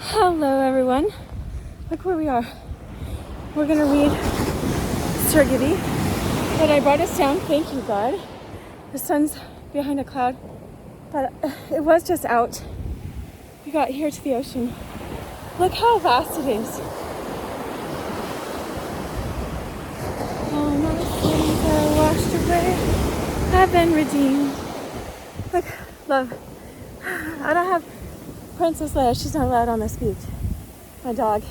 Hello everyone, look where we are. We're gonna read Sir Gibbie, but I brought us down, thank you God. The sun's behind a cloud, but it was just out. We got here to the ocean. Look how vast it is. All my sins are washed away, I've been redeemed. Look, love, I don't have Princess Leia, she's not allowed on this beach. My dog.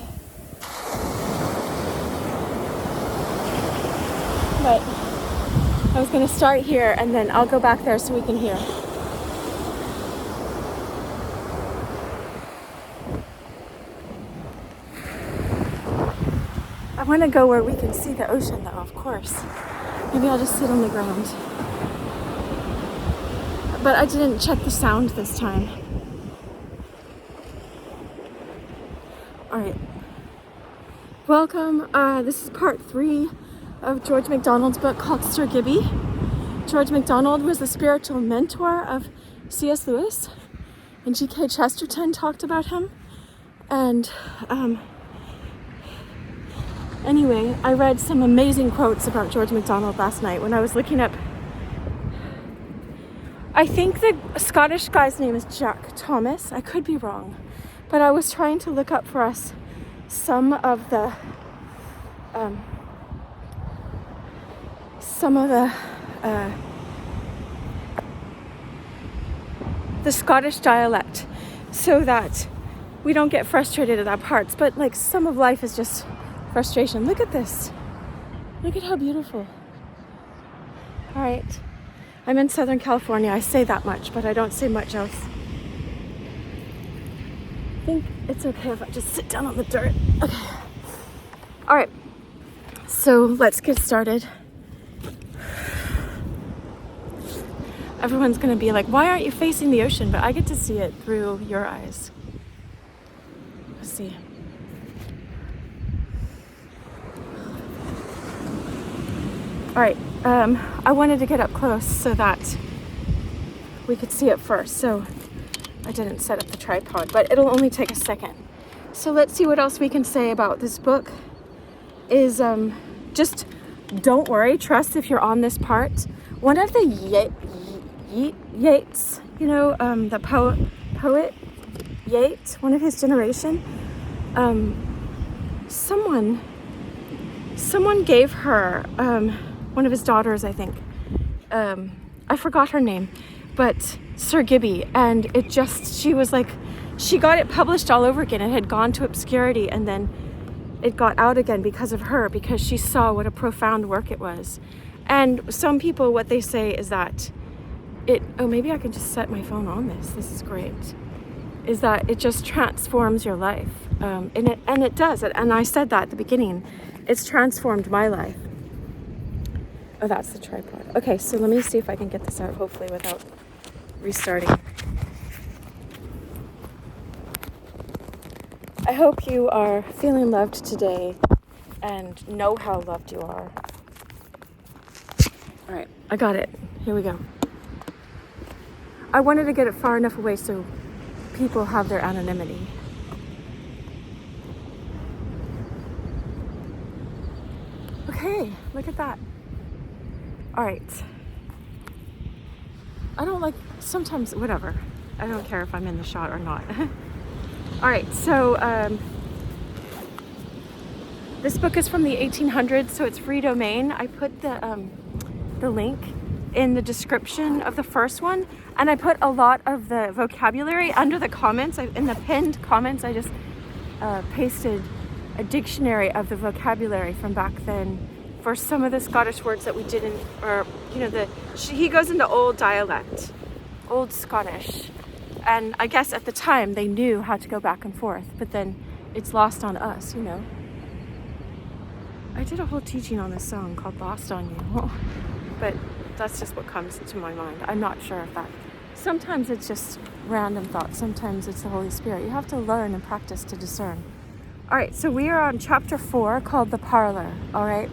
But I was gonna start here and then I'll go back there so we can hear. I wanna go where we can see the ocean though, of course. Maybe I'll just sit on the ground. But I didn't check the sound this time. All right, welcome. This is part 3 of George MacDonald's book called Sir Gibbie. George MacDonald was the spiritual mentor of C.S. Lewis, and G.K. Chesterton talked about him. And anyway, I read some amazing quotes about George MacDonald last night when I was looking up. I think the Scottish guy's name is Jack Thomas. I could be wrong. But I was trying to look up for us some of the Scottish dialect, so that we don't get frustrated at our parts. But like some of life is just frustration. Look at this. Look at how beautiful. All right, I'm in Southern California. I say that much, but I don't say much else. I think it's okay if I just sit down on the dirt. Okay. All right. So let's get started. Everyone's going to be like, why aren't you facing the ocean? But I get to see it through your eyes. Let's see. All right. I wanted to get up close so that we could see it first. So I didn't set up the tripod, but it'll only take a second. So let's see what else we can say about this book. Is just don't worry, trust if you're on this part. One of the Yeats, you know, the poet Yeats, one of his generation, someone gave her, one of his daughters, I think, I forgot her name, but Sir Gibbie, and she was like, she got it published all over again. It had gone to obscurity and then it got out again because of her, because she saw what a profound work it was. And some people, what they say is that maybe I can just set my phone on this is great, is that it just transforms your life. And it does, and I said that at the beginning, it's transformed my life. Oh, that's the tripod. Okay, so let me see if I can get this out, hopefully without restarting. I hope you are feeling loved today and know how loved you are. All right, I got it. Here we go. I wanted to get it far enough away so people have their anonymity. Okay, look at that. All right. I don't like, sometimes, whatever. I don't care if I'm in the shot or not. All right, so this book is from the 1800s, so it's free domain. I put the link in the description of the first one, and I put a lot of the vocabulary under the comments. In the pinned comments, I just pasted a dictionary of the vocabulary from back then for some of the Scottish words that we didn't, or, you know, he goes into old dialect, old Scottish. And I guess at the time they knew how to go back and forth, but then it's lost on us, you know. I did a whole teaching on this song called Lost on You, but that's just what comes to my mind. I'm not sure if that, sometimes it's just random thoughts, sometimes it's the Holy Spirit. You have to learn and practice to discern. All right, so we are on chapter 4 called The Parlour, all right?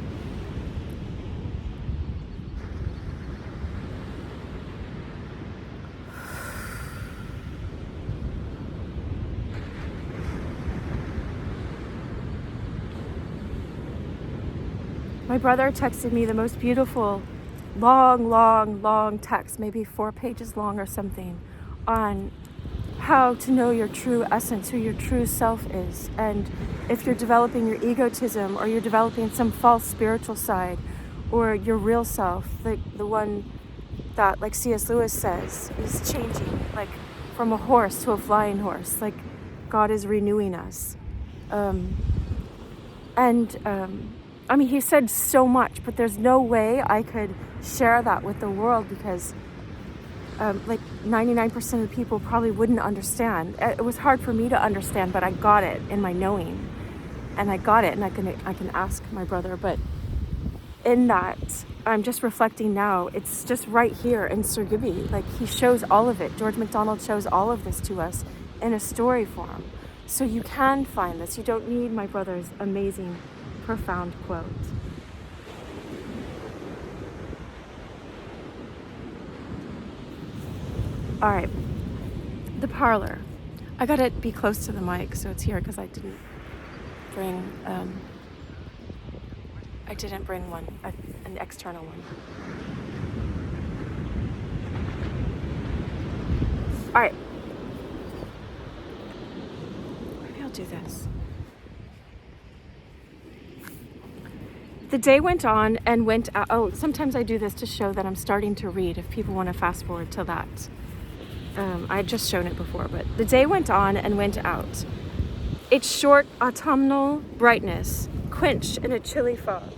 My brother texted me the most beautiful, long text, maybe 4 pages long or something, on how to know your true essence, who your true self is, and if you're developing your egotism or you're developing some false spiritual side, or your real self, the one that, like C.S. Lewis says, is changing, like from a horse to a flying horse, like God is renewing us. I mean, he said so much, but there's no way I could share that with the world because like 99% of the people probably wouldn't understand. It was hard for me to understand, but I got it in my knowing, and I got it, and I can ask my brother. But in that, I'm just reflecting now. It's just right here in Sir Gibbie. Like, he shows all of it. George MacDonald shows all of this to us in a story form. So you can find this. You don't need my brother's amazing, profound quote. All right, the parlor. I gotta be close to the mic so it's here because I didn't bring one, an external one. All right, maybe I'll do this. The day went on and went out. Oh, sometimes I do this to show that I'm starting to read if people want to fast forward to that. I had just shown it before, but the day went on and went out. Its short autumnal brightness quenched in a chilly fog.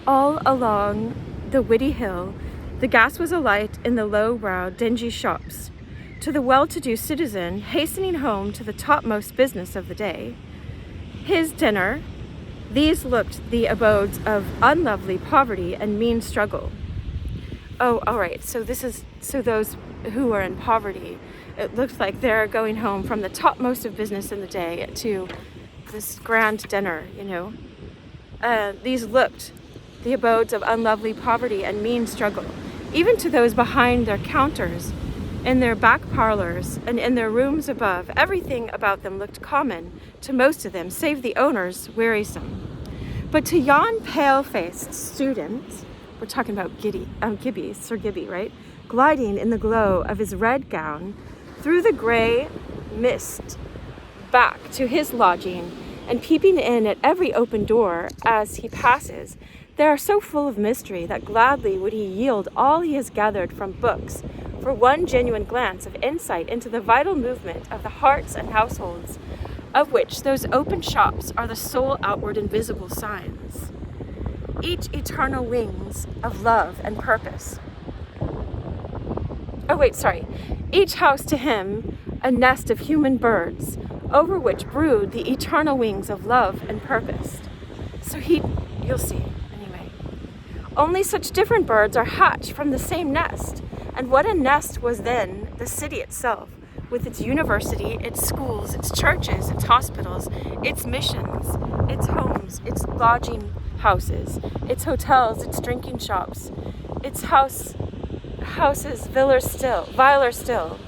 All along the Whitty Hill, the gas was alight in the low-browed, dingy shops. To the well-to-do citizen hastening home to the topmost business of the day, his dinner, these looked the abodes of unlovely poverty and mean struggle. Oh, all right, so those who are in poverty, it looks like they're going home from the topmost of business in the day to this grand dinner, you know. These looked the abodes of unlovely poverty and mean struggle, even to those behind their counters, in their back parlors, and in their rooms above. Everything about them looked common to most of them, save the owners wearisome. But to yon pale-faced student, we're talking about Gibbie, Sir Gibbie, right? Gliding in the glow of his red gown through the grey mist back to his lodging and peeping in at every open door as he passes, they are so full of mystery that gladly would he yield all he has gathered from books for one genuine glance of insight into the vital movement of the hearts and households, of which those open shops are the sole outward and visible signs. Each eternal wings of love and purpose. Each house to him a nest of human birds, over which brood the eternal wings of love and purpose. So you'll see, anyway. Only such different birds are hatched from the same nest. And what a nest was then the city itself, with its university, its schools, its churches, its hospitals, its missions, its homes, its lodging houses, its hotels, its drinking shops, its houses viler still.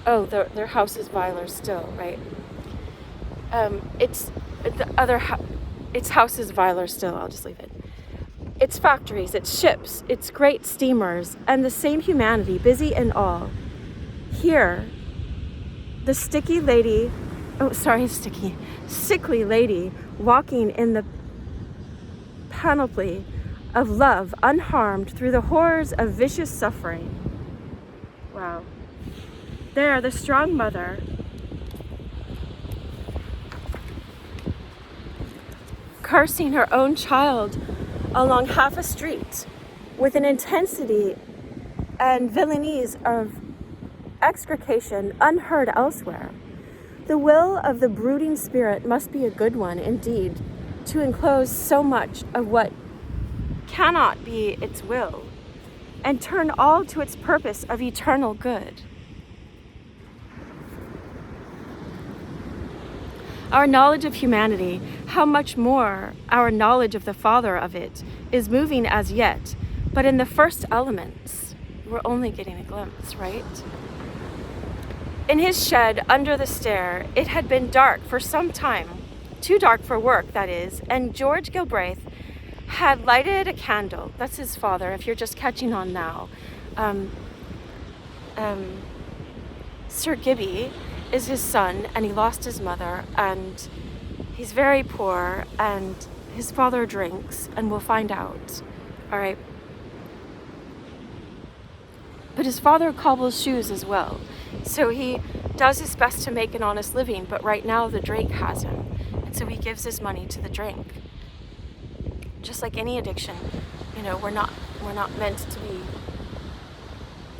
Oh, their house is viler still, right? Its house is viler still. I'll just leave it. Its factories, its ships, its great steamers, and the same humanity busy in all. Here, the sickly lady walking in the panoply of love, unharmed through the horrors of vicious suffering. Wow. There, the strong mother, cursing her own child along half a street with an intensity and villainies of execration unheard elsewhere. The will of the brooding spirit must be a good one indeed, to enclose so much of what cannot be its will, and turn all to its purpose of eternal good. Our knowledge of humanity, how much more our knowledge of the Father of it, is moving as yet, but in the first elements, we're only getting a glimpse, right? In his shed under the stair, it had been dark for some time too dark for work, that is, and George Gilbraith had lighted a candle. That's his father, if you're just catching on now. Sir Gibbie is his son, and he lost his mother, and he's very poor, and his father drinks, and we'll find out. All right. But his father cobbles shoes as well. So he does his best to make an honest living, but right now the drink has him. And so he gives his money to the drink. Just like any addiction, we're not meant to be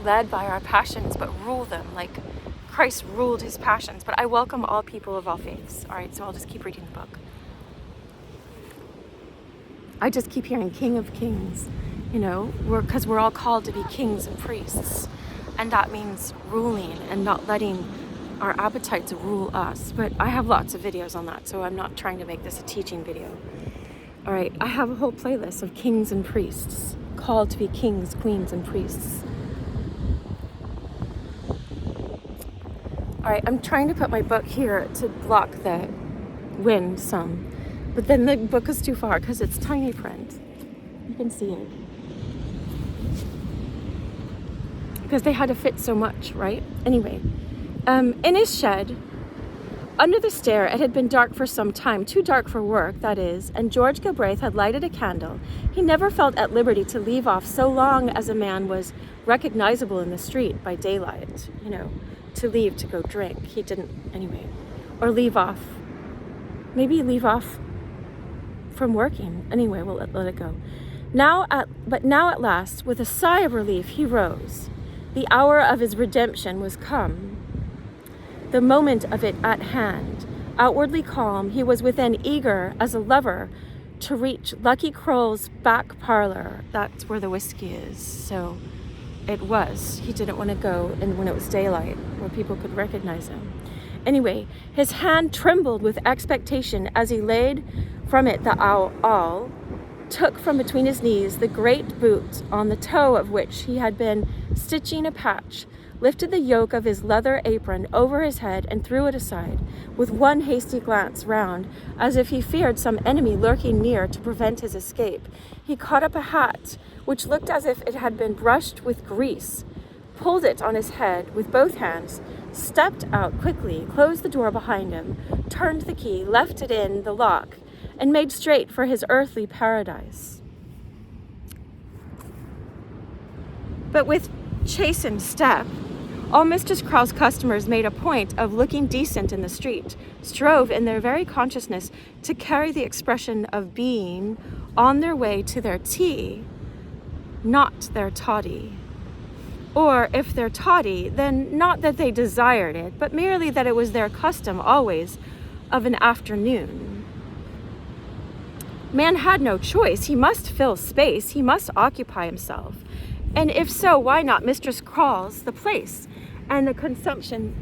led by our passions, but rule them like Christ ruled his passions. But I welcome all people of all faiths. All right, so I'll just keep reading the book. I just keep hearing King of Kings, because we're all called to be kings and priests. And that means ruling and not letting our appetites rule us. But I have lots of videos on that, so I'm not trying to make this a teaching video. All right, I have a whole playlist of kings and priests, called to be kings, queens, and priests. All right, I'm trying to put my book here to block the wind some, but then the book is too far because it's tiny print. You can see it. Because they had to fit so much, right? Anyway, in his shed, under the stair, it had been dark for some time, too dark for work, that is, and George Gilbraith had lighted a candle. He never felt at liberty to leave off so long as a man was recognizable in the street by daylight, to leave to go drink. He didn't anyway. Or leave off. Maybe leave off from working. Anyway, we'll let it go. But now at last, with a sigh of relief, he rose. The hour of his redemption was come. The moment of it at hand. Outwardly calm, he was within, eager as a lover to reach Lucky Kroll's back parlor. That's where the whiskey is. So it was. He didn't want to go and when it was daylight, where people could recognize him. Anyway, his hand trembled with expectation as he laid from it the awl, took from between his knees the great boot on the toe of which he had been stitching a patch, lifted the yoke of his leather apron over his head and threw it aside, with one hasty glance round, as if he feared some enemy lurking near to prevent his escape. He caught up a hat, which looked as if it had been brushed with grease, pulled it on his head with both hands, stepped out quickly, closed the door behind him, turned the key, left it in the lock, and made straight for his earthly paradise. But with chastened step, all Mistress Krau's customers made a point of looking decent in the street, strove in their very consciousness to carry the expression of being on their way to their tea, not their toddy. Or if they're toddy, then not that they desired it, but merely that it was their custom always of an afternoon. Man had no choice. He must fill space. He must occupy himself. And if so, why not Mistress Krau's the place, and the consumption,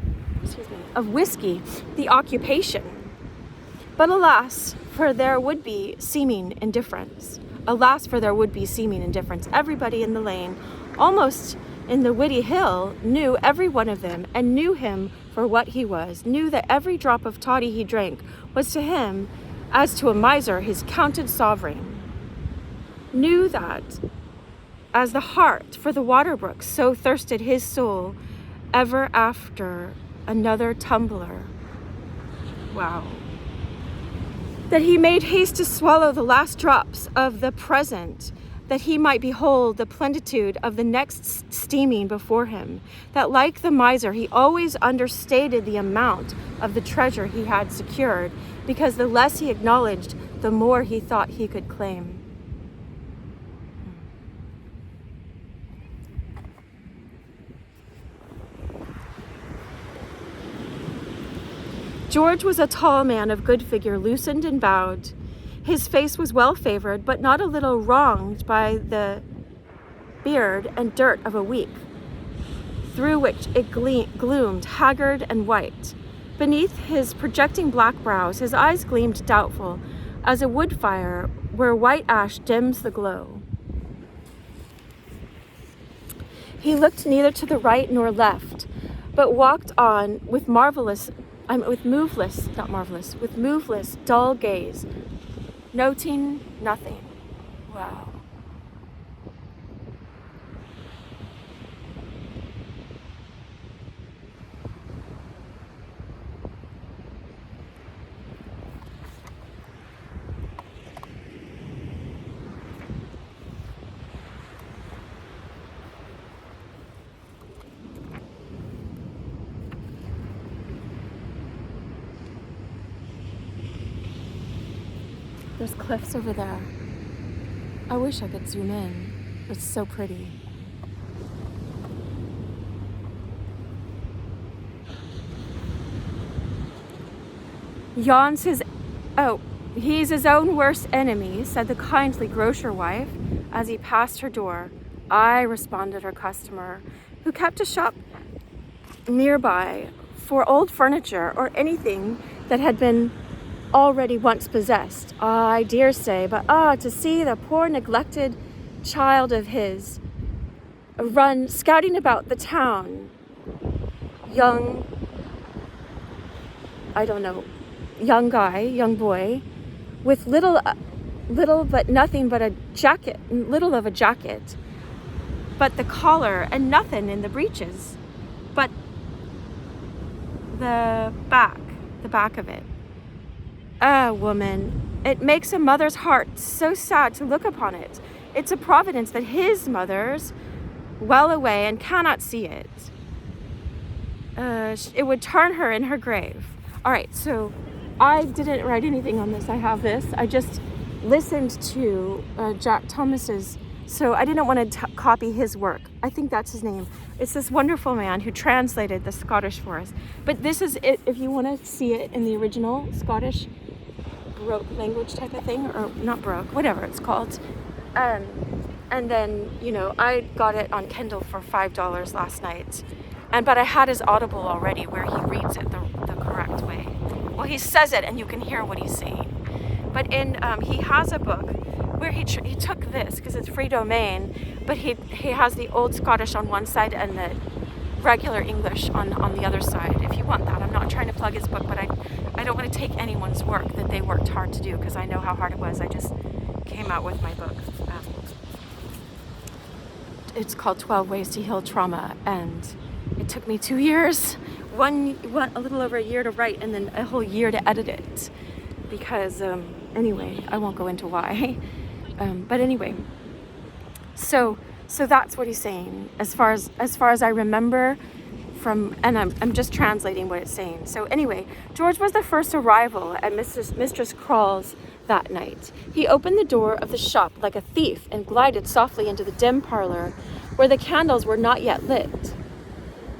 of whiskey, the occupation? But alas, for there would be seeming indifference. Alas, for there would be seeming indifference. Everybody in the lane, almost in the Witty Hill, knew every one of them, and knew him for what he was, knew that every drop of toddy he drank was to him, as to a miser, his counted sovereign. Knew that, as the heart for the water brook, so thirsted his soul ever after another tumbler. Wow. That he made haste to swallow the last drops of the present, that he might behold the plenitude of the next steaming before him, that like the miser, he always understated the amount of the treasure he had secured, because the less he acknowledged, the more he thought he could claim. George was a tall man of good figure, loosened and bowed. His face was well favored, but not a little wronged by the beard and dirt of a week, through which it gloomed, haggard and white. Beneath his projecting black brows, his eyes gleamed doubtful, as a wood fire where white ash dims the glow. He looked neither to the right nor left, but walked on with marvelous I'm with moveless, dull gaze, noting nothing. Wow. There's cliffs over there. I wish I could zoom in. It's so pretty. He's his own worst enemy, said the kindly grocer wife as he passed her door. I, responded her customer, who kept a shop nearby for old furniture or anything that had been already once possessed. I dare say, but to see the poor neglected child of his run scouting about the town, young boy, with little but nothing but a jacket, little of a jacket, but the collar and nothing in the breeches, but the back of it. Woman, it makes a mother's heart so sad to look upon it. It's a providence that his mother's well away and cannot see it. It would turn her in her grave. All right, so I didn't write anything on this. I have this. I just listened to Jack Thomas's, so I didn't want to copy his work. I think that's his name. It's this wonderful man who translated the Scottish for us. But this is it, if you want to see it in the original Scottish Baroque language type of thing, or not Baroque, whatever it's called. And then, I got it on Kindle for $5 last night. But I had his Audible already where he reads it the correct way. Well, he says it and you can hear what he's saying. But he has a book where he took this because it's free domain, but he has the old Scottish on one side and the regular English on the other side. If you want that, I'm not trying to plug his book, but I don't want to take anyone's work that they worked hard to do because I know how hard it was. I just came out with my book. It's called 12 Ways to Heal Trauma, and it took me 2 years, a little over a year to write, and then a whole year to edit it. Because anyway, I won't go into why. But anyway, so that's what he's saying as far as I remember from, and I'm just translating what it's saying. So anyway, George was the first arrival at Mistress Crawl's that night. He opened the door of the shop like a thief and glided softly into the dim parlor where the candles were not yet lit.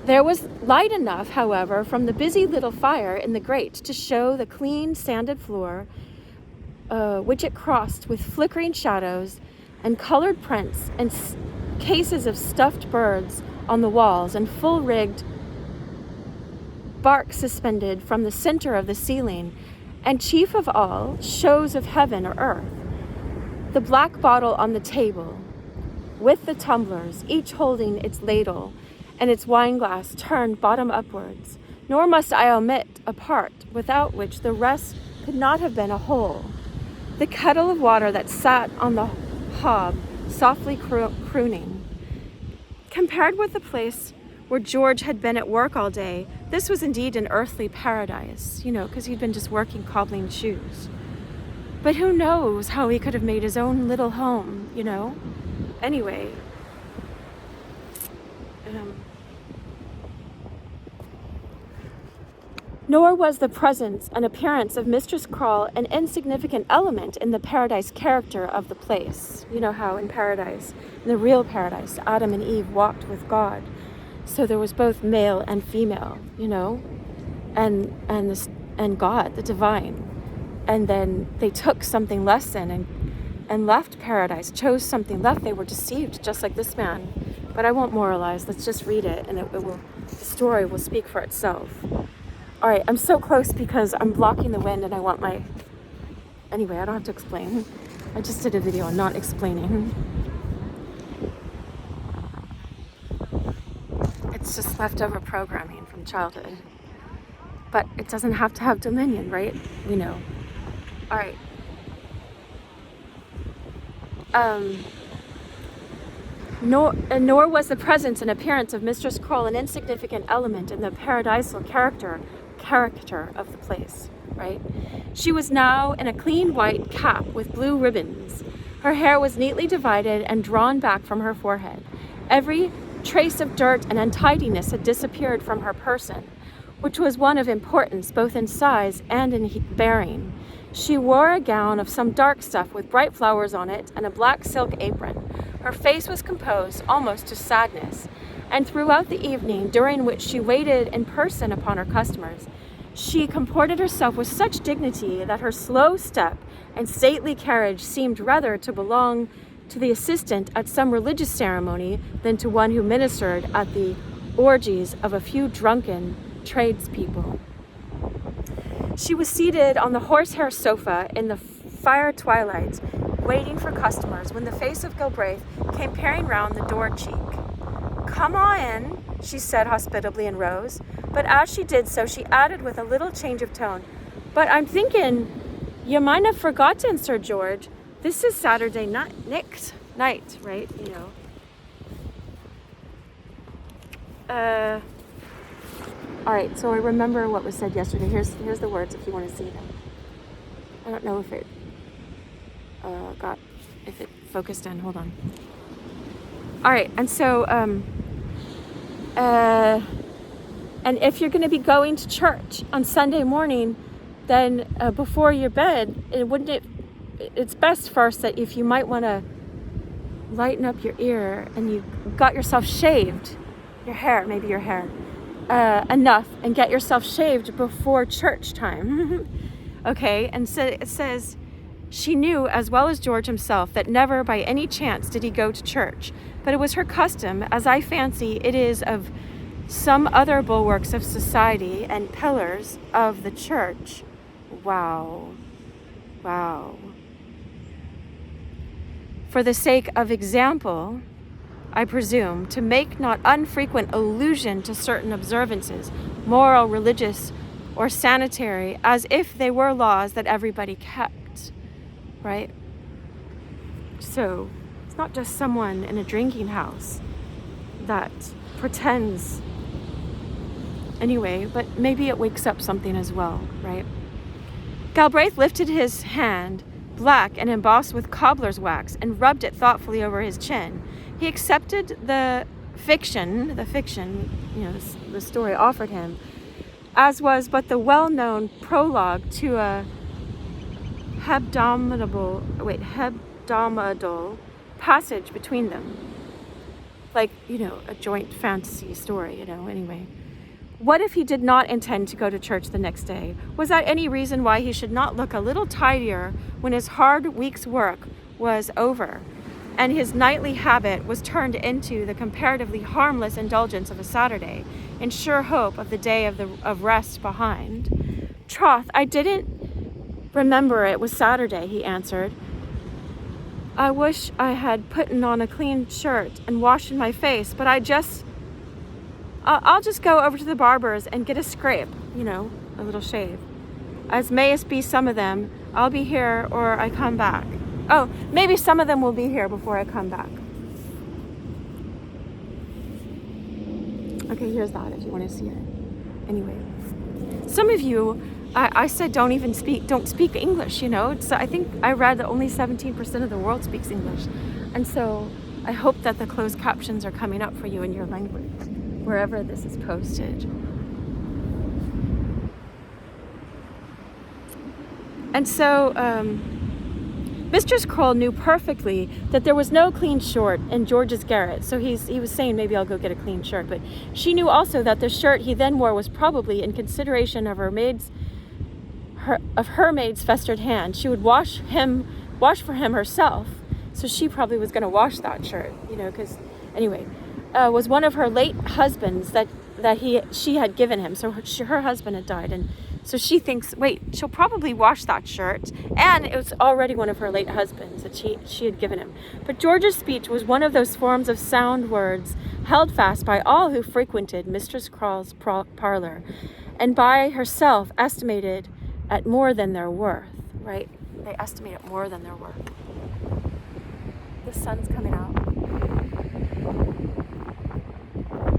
There was light enough, however, from the busy little fire in the grate to show the clean sanded floor, which it crossed with flickering shadows and colored prints and cases of stuffed birds on the walls, and full-rigged bark suspended from the center of the ceiling, and chief of all, shows of heaven or earth. The black bottle on the table, with the tumblers, each holding its ladle and its wine glass turned bottom upwards. Nor must I omit a part without which the rest could not have been a whole. The kettle of water that sat on the hob, softly crooning. Compared with the place where George had been at work all day, this was indeed an earthly paradise, because he'd been just working cobbling shoes. But who knows how he could have made his own little home, Anyway, nor was the presence and appearance of Mistress Crawl an insignificant element in the paradise character of the place. You know how in paradise, in the real paradise, Adam and Eve walked with God. So there was both male and female, and God, the divine. And then they took something less than and left paradise, chose something left. They were deceived, just like this man. But I won't moralize. Let's just read it, and the story will speak for itself. All right, I'm so close because I'm blocking the wind, and I want my... Anyway, I don't have to explain. I just did a video on not explaining. It's just leftover programming from childhood. But it doesn't have to have dominion, right? We know. All right. Nor was the presence and appearance of Mistress Kroll an insignificant element in the paradisal character of the place, right? She was now in a clean white cap with blue ribbons. Her hair was neatly divided and drawn back from her forehead. Every trace of dirt and untidiness had disappeared from her person, which was one of importance both in size and in bearing. She wore a gown of some dark stuff with bright flowers on it and a black silk apron. Her face was composed almost to sadness, and throughout the evening, during which she waited in person upon her customers, she comported herself with such dignity that her slow step and stately carriage seemed rather to belong to the assistant at some religious ceremony than to one who ministered at the orgies of a few drunken tradespeople. She was seated on the horsehair sofa in the fire twilight, waiting for customers, when the face of Galbraith came peering round the door cheek. "Come on in," she said hospitably, and rose. But as she did so, she added with a little change of tone, "But I'm thinking you might have forgotten, Sir George. This is Saturday night, right? You know." All right, so I remember what was said yesterday. Here's the words if you want to see them. I don't know if it if it focused in. Hold on. All right, and so and if you're going to be going to church on Sunday morning, then before your bed, it's best first that if you might want to lighten up your ear and you got yourself shaved, your hair enough, and get yourself shaved before church time. Okay, and so it says, she knew as well as George himself that never by any chance did he go to church, but it was her custom, as I fancy it is of some other bulwarks of society and pillars of the church. Wow. For the sake of example, I presume, to make not unfrequent allusion to certain observances, moral, religious, or sanitary, as if they were laws that everybody kept, right? So it's not just someone in a drinking house that pretends anyway, but maybe it wakes up something as well, right? Galbraith lifted his hand, black and embossed with cobbler's wax, and rubbed it thoughtfully over his chin. He accepted the fiction, you know, the story offered him, as was but the well-known prologue to a hebdomadal passage between them. Like, you know, a joint fantasy story, you know, anyway. What if he did not intend to go to church the next day? Was that any reason why he should not look a little tidier when his hard week's work was over, and his nightly habit was turned into the comparatively harmless indulgence of a Saturday, in sure hope of the day of rest behind? "Troth, I didn't remember it was Saturday," he answered. "I wish I had putten on a clean shirt and washen my face, but I'll just go over to the barber's and get a scrape, you know, a little shave. As mayest be some of them, I'll be here or I come back. Oh, maybe some of them will be here before I come back." Okay, here's that if you want to see it. Anyway, some of you, I said don't speak English, you know. I think I read that only 17% of the world speaks English. And so I hope that the closed captions are coming up for you in your language, wherever this is posted. And so Mistress Kroll knew perfectly that there was no clean shirt in George's garret, so he was saying maybe I'll go get a clean shirt. But she knew also that the shirt he then wore was probably in consideration of her maid's festered hand. She would wash for him herself, so she probably was going to wash that shirt, you know, because anyway, was one of her late husbands that she had given him. So her husband had died, and So she thinks, wait, she'll probably wash that shirt. And it was already one of her late husbands that she had given him. But George's speech was one of those forms of sound words held fast by all who frequented Mistress Crawl's parlor, and by herself estimated at more than their worth, right? They estimate it more than their worth. The sun's coming out.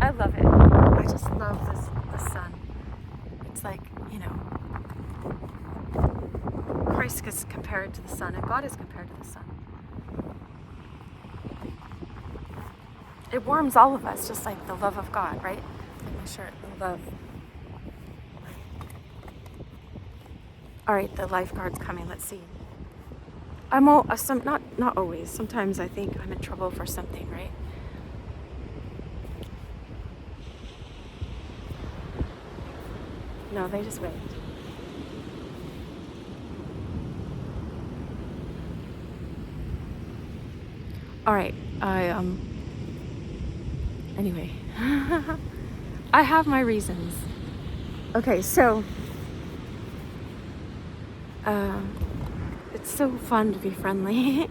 I love it. I just love the sun. It's like, you know, Christ is compared to the sun, and God is compared to the sun. It warms all of us, just like the love of God, right? Like my shirt, the love. All right, the lifeguard's coming. Let's see. Not always. Sometimes I think I'm in trouble for something, right? No, they just wait. All right. Anyway, I have my reasons. Okay, so it's so fun to be friendly.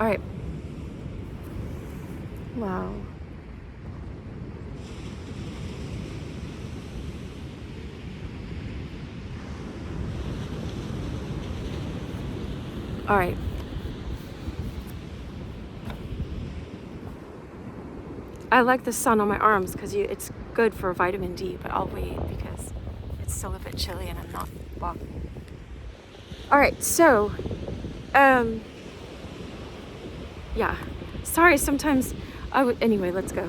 All right. Wow. All right. I like the sun on my arms because it's good for vitamin D, but I'll wait because it's still a bit chilly and I'm not walking. All right, so, yeah. Sorry, sometimes anyway, let's go.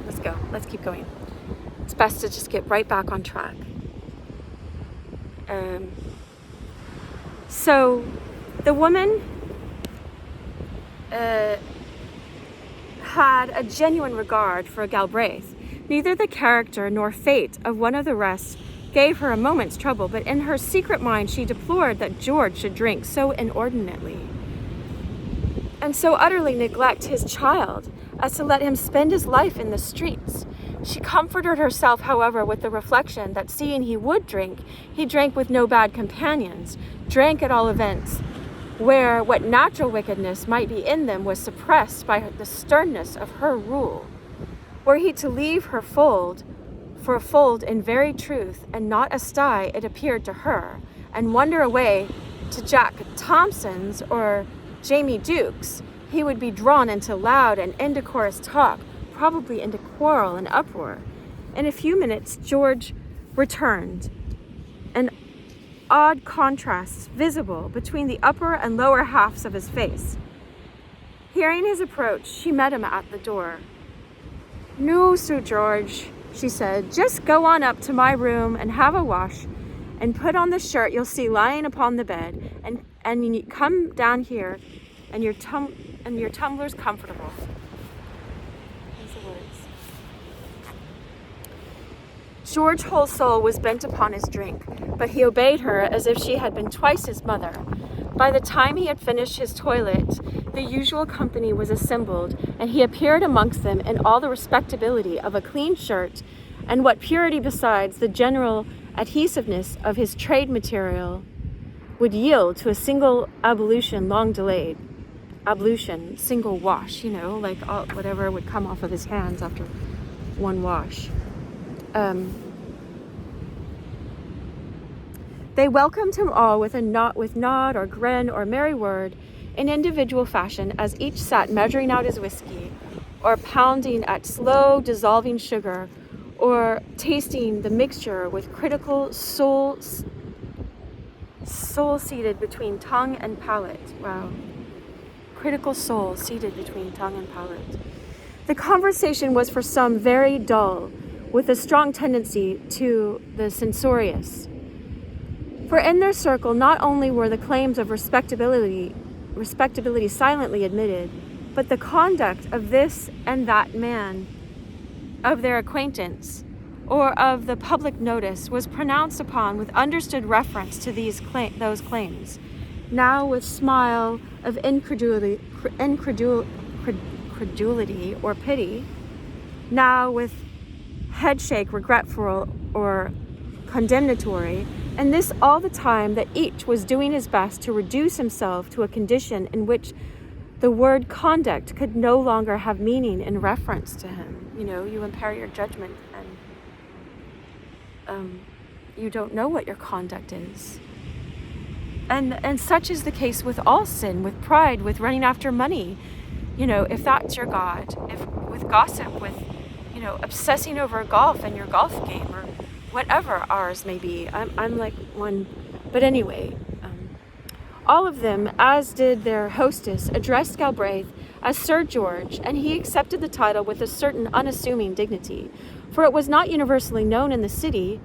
Let's go. Let's keep going. It's best to just get right back on track. So, the woman had a genuine regard for Galbraith. Neither the character nor fate of one of the rest gave her a moment's trouble, but in her secret mind she deplored that George should drink so inordinately and so utterly neglect his child as to let him spend his life in the streets. She comforted herself, however, with the reflection that seeing he would drink, he drank with no bad companions, drank at all events where what natural wickedness might be in them was suppressed by the sternness of her rule. Were he to leave her fold for a fold in very truth, and not a sty, it appeared to her, and wander away to Jack Thompson's or Jamie Duke's, he would be drawn into loud and indecorous talk, probably into quarrel and uproar. In a few minutes, George returned, an odd contrasts visible between the upper and lower halves of his face. Hearing his approach, she met him at the door. "No, Sir George," she said, "just go on up to my room and have a wash and put on the shirt you'll see lying upon the bed, and you come down here and your tumbler's comfortable." Those are the words. George's whole soul was bent upon his drink, but he obeyed her as if she had been twice his mother. By the time he had finished his toilet, the usual company was assembled, and he appeared amongst them in all the respectability of a clean shirt, and what purity besides the general adhesiveness of his trade material would yield to a single ablution long delayed. Ablution, single wash, like whatever would come off of his hands after one wash. They welcomed him all with nod or grin or merry word in individual fashion, as each sat measuring out his whiskey or pounding at slow dissolving sugar or tasting the mixture with critical soul seated between tongue and palate. Wow. Critical soul seated between tongue and palate. The conversation was for some very dull, with a strong tendency to the censorious. For in their circle not only were the claims of respectability silently admitted, but the conduct of this and that man of their acquaintance or of the public notice was pronounced upon with understood reference to those claims, now with smile of incredulity or pity, now with headshake regretful or condemnatory, and this all the time that each was doing his best to reduce himself to a condition in which the word conduct could no longer have meaning in reference to him. You know, you impair your judgment and you don't know what your conduct is. And such is the case with all sin, with pride, with running after money. You know, if that's your God, if with gossip, with, you know, obsessing over golf and your golf game or whatever ours may be. I'm like one, but anyway, all of them, as did their hostess, addressed Galbraith as Sir George, and he accepted the title with a certain unassuming dignity, for it was not universally known in the city.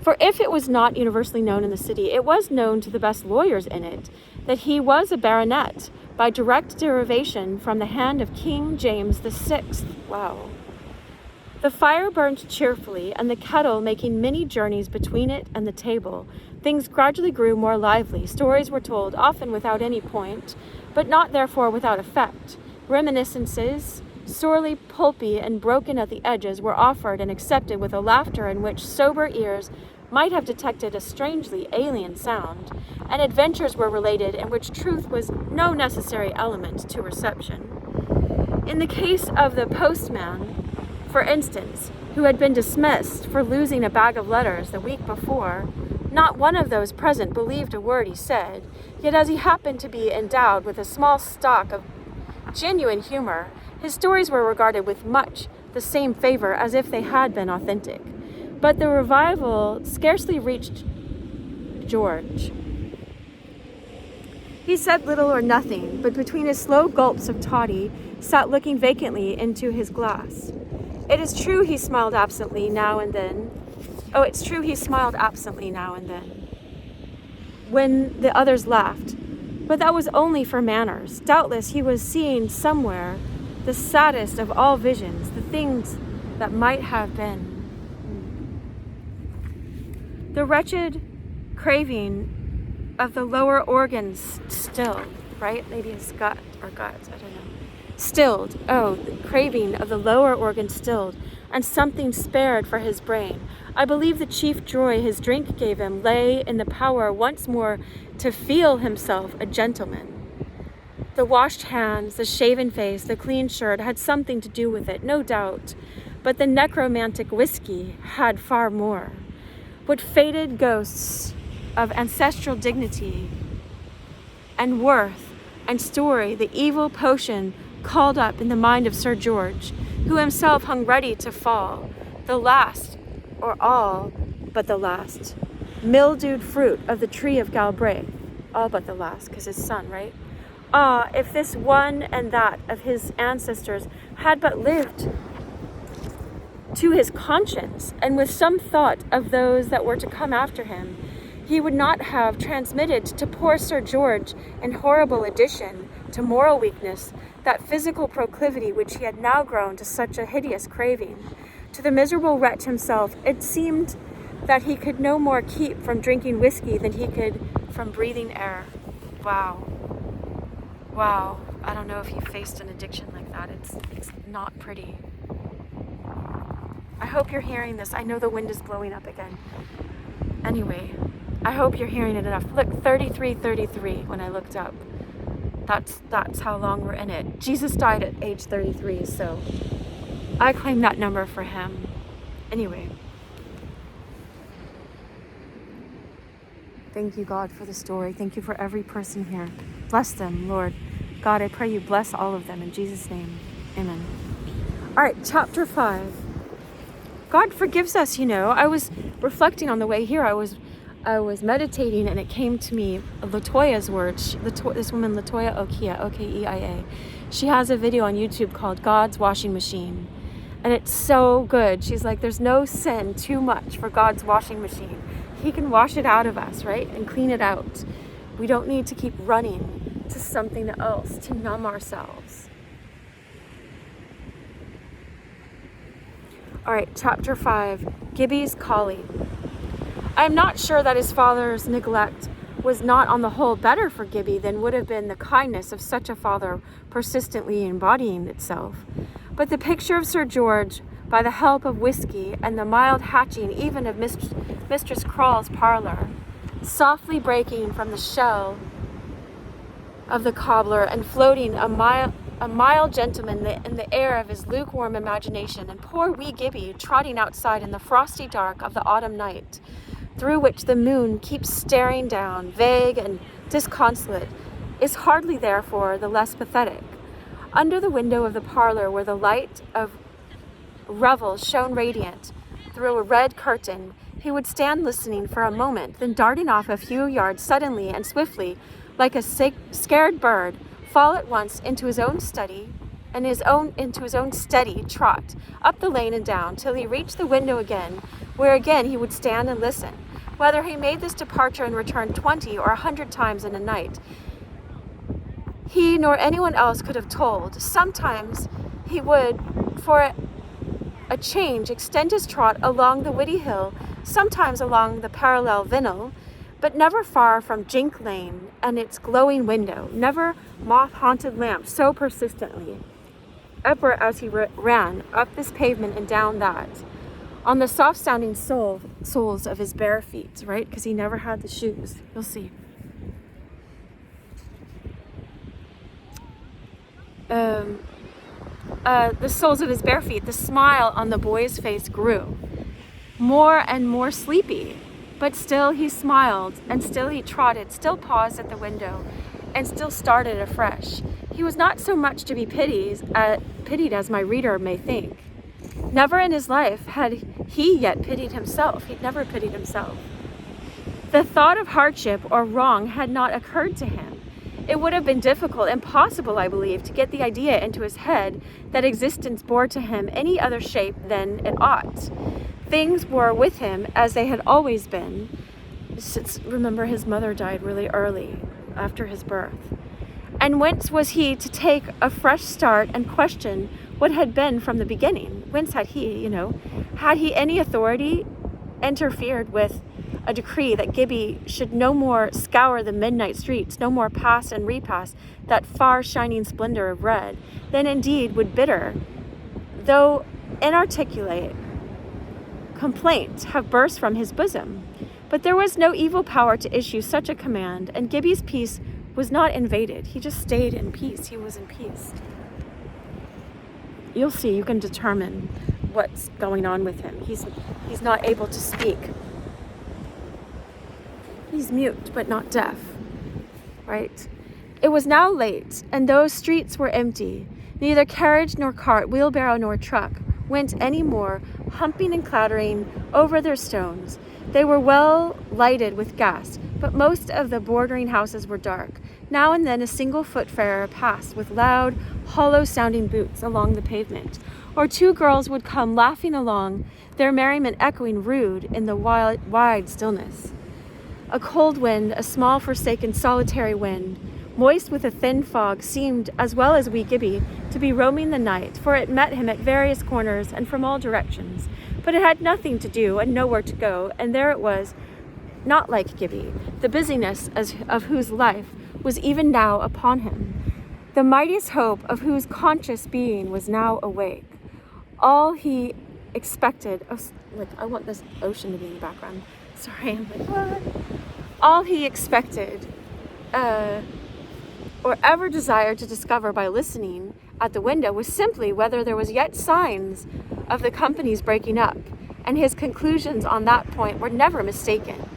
For if it was not universally known in the city, it was known to the best lawyers in it that he was a baronet by direct derivation from the hand of King James VI. Wow. The fire burned cheerfully, and the kettle making many journeys between it and the table. Things gradually grew more lively. Stories were told, often without any point, but not therefore without effect. Reminiscences, sorely pulpy and broken at the edges, were offered and accepted with a laughter in which sober ears might have detected a strangely alien sound, and adventures were related in which truth was no necessary element to reception. In the case of the postman, for instance, who had been dismissed for losing a bag of letters the week before, not one of those present believed a word he said, yet as he happened to be endowed with a small stock of genuine humor, his stories were regarded with much the same favor as if they had been authentic. But the revival scarcely reached George. He said little or nothing, but between his slow gulps of toddy, sat looking vacantly into his glass. It is true he smiled absently now and then. Oh, it's true he smiled absently now and then, when the others laughed. But that was only for manners. Doubtless he was seeing somewhere the saddest of all visions, the things that might have been. The wretched craving of the lower organs stilled, right? Maybe it's gut or guts, I don't know. Stilled, the craving of the lower organs stilled, and something spared for his brain. I believe the chief joy his drink gave him lay in the power once more to feel himself a gentleman. The washed hands, the shaven face, the clean shirt had something to do with it, no doubt, but the necromantic whiskey had far more. What faded ghosts of ancestral dignity and worth and story the evil potion called up in the mind of Sir George, who himself hung ready to fall, the last, or all but the last, mildewed fruit of the tree of Galbraith, all but the last, because his son, right? Ah, if this one and that of his ancestors had but lived to his conscience, and with some thought of those that were to come after him, he would not have transmitted to poor Sir George, in horrible addition to moral weakness, that physical proclivity which he had now grown to such a hideous craving. To the miserable wretch himself, it seemed that he could no more keep from drinking whiskey than he could from breathing air. Wow. I don't know if you faced an addiction like that. It's not pretty. I hope you're hearing this. I know the wind is blowing up again. Anyway, I hope you're hearing it enough. Look, 33 when I looked up. That's how long we're in it. Jesus died at age 33, so I claim that number for him. Anyway. Thank you, God, for the story. Thank you for every person here. Bless them, Lord. God, I pray you bless all of them in Jesus' name. Amen. All right, chapter 5. God forgives us, you know. I was reflecting on the way here. I was meditating, and it came to me, Latoya's words. This woman, Latoya Okeia, O-K-E-I-A. She has a video on YouTube called God's Washing Machine. And it's so good. She's like, there's no sin too much for God's washing machine. He can wash it out of us, right? And clean it out. We don't need to keep running to something else to numb ourselves. All right, chapter 5, Gibbie's calling. I'm not sure that his father's neglect was not on the whole better for Gibbie than would have been the kindness of such a father persistently embodying itself. But the picture of Sir George by the help of whiskey and the mild hatching even of Mistress Crawl's parlour, softly breaking from the shell of the cobbler and floating a mild gentleman in the air of his lukewarm imagination, and poor wee Gibbie trotting outside in the frosty dark of the autumn night, through which the moon keeps staring down, vague and disconsolate, is hardly therefore the less pathetic. Under the window of the parlour, where the light of revel shone radiant through a red curtain, he would stand listening for a moment, then darting off a few yards suddenly and swiftly, like a scared bird, fall at once into his own study and into his own steady trot up the lane and down till he reached the window again, where again he would stand and listen. Whether he made this departure and returned 20 or 100 times in a night, he nor anyone else could have told. Sometimes he would, for a change, extend his trot along the Whitty Hill, sometimes along the parallel Vinnel, but never far from Jink Lane and its glowing window, never moth-haunted lamp so persistently, ever as he ran up this pavement and down that, on the soft-sounding soles of his bare feet, right? Because he never had the shoes. You'll see. The soles of his bare feet, the smile on the boy's face grew more and more sleepy, but still he smiled, and still he trotted, still paused at the window, and still started afresh. He was not so much to be pitied as my reader may think. Never in his life had he yet pitied himself. He'd never pitied himself. The thought of hardship or wrong had not occurred to him. It would have been difficult, impossible, I believe, to get the idea into his head that existence bore to him any other shape than it ought. Things were with him as they had always been. Remember, his mother died really early after his birth. And whence was he to take a fresh start and question what had been from the beginning? Whence had he, had he any authority interfered with a decree that Gibbie should no more scour the midnight streets, no more pass and repass that far shining splendor of red, then indeed would bitter, though inarticulate, complaint have burst from his bosom. But there was no evil power to issue such a command, and Gibbie's peace was not invaded. He just stayed in peace. He was in peace. You'll see, you can determine what's going on with him. He's not able to speak. He's mute, but not deaf, right? It was now late, and those streets were empty. Neither carriage nor cart, wheelbarrow nor truck went any more, humping and clattering over their stones. They were well lighted with gas, but most of the bordering houses were dark. Now and then a single foot-farer passed with loud, hollow-sounding boots along the pavement, or two girls would come laughing along, their merriment echoing rude in the wide stillness. A cold wind, a small, forsaken, solitary wind, moist with a thin fog, seemed, as well as wee Gibbie, to be roaming the night, for it met him at various corners and from all directions. But it had nothing to do and nowhere to go, and there it was, not like Gibbie, the busyness of whose life was even now upon him, the mightiest hope of whose conscious being was now awake. All he expected, I want this ocean to be in the background. Sorry, I'm like, what? All he expected, or ever desired to discover by listening at the window was simply whether there was yet signs of the company's breaking up, and his conclusions on that point were never mistaken.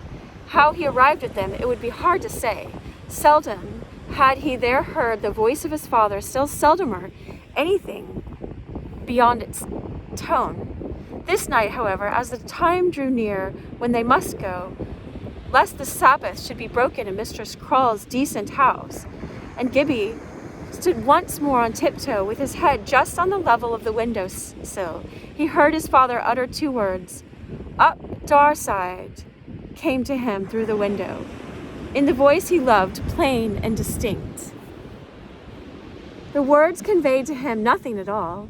How he arrived at them, it would be hard to say. Seldom had he there heard the voice of his father, still seldomer anything beyond its tone. This night, however, as the time drew near when they must go, lest the Sabbath should be broken in Mistress Crawl's decent house, and Gibbie stood once more on tiptoe with his head just on the level of the window sill, he heard his father utter two words. Up Darside came to him through the window, in the voice he loved, plain and distinct. The words conveyed to him nothing at all.